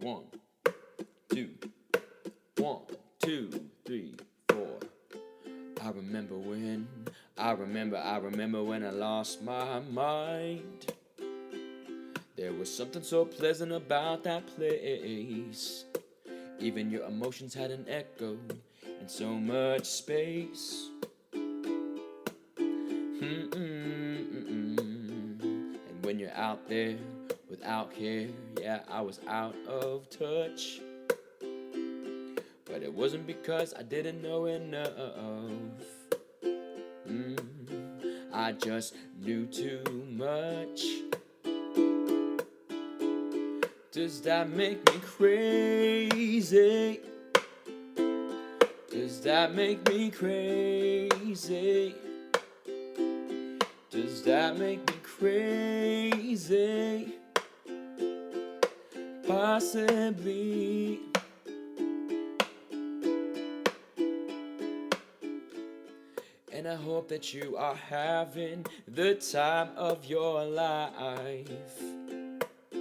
1, 2, 1, 2, 3, 4. I remember when I lost my mind. There was something so pleasant about that place. Even your emotions had an echo in so much space. And when you're out there without care, yeah, I was out of touch. But it wasn't because I didn't know enough. I just knew too much. Does that make me crazy? Does that make me crazy? Does that make me crazy? Possibly. And I hope that you are having the time of your life. But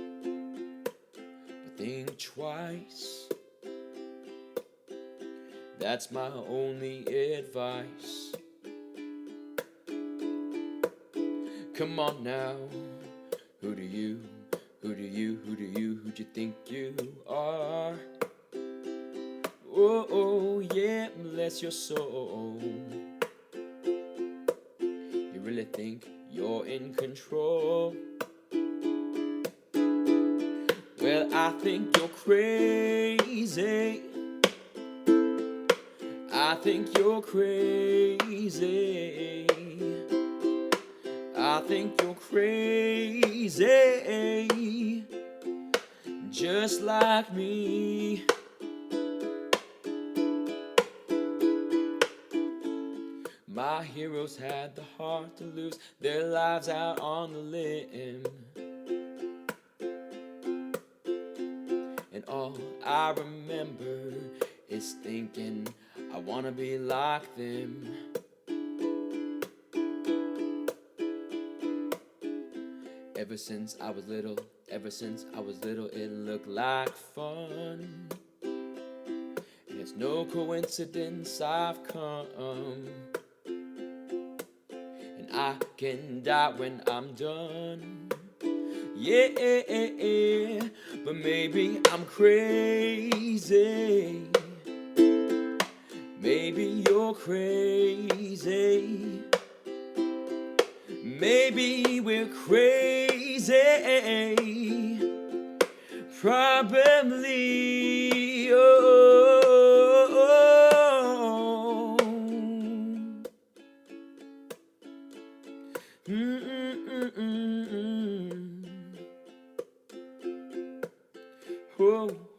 think twice. That's my only advice. Come on now. Who do you think you are? Oh, yeah, bless your soul. You really think you're in control? Well, I think you're crazy. I think you're crazy. I think you're crazy, just like me. My heroes had the heart to lose their lives out on the limb. And all I remember is thinking, I wanna be like them. Ever since I was little, it looked like fun. And it's no coincidence I've come. And I can die when I'm done. Yeah, but maybe I'm crazy. Maybe you're crazy. Maybe we're crazy. Probably. Oh.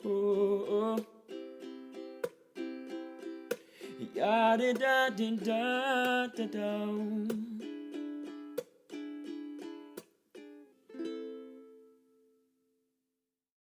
Oh. Ya da da da da da.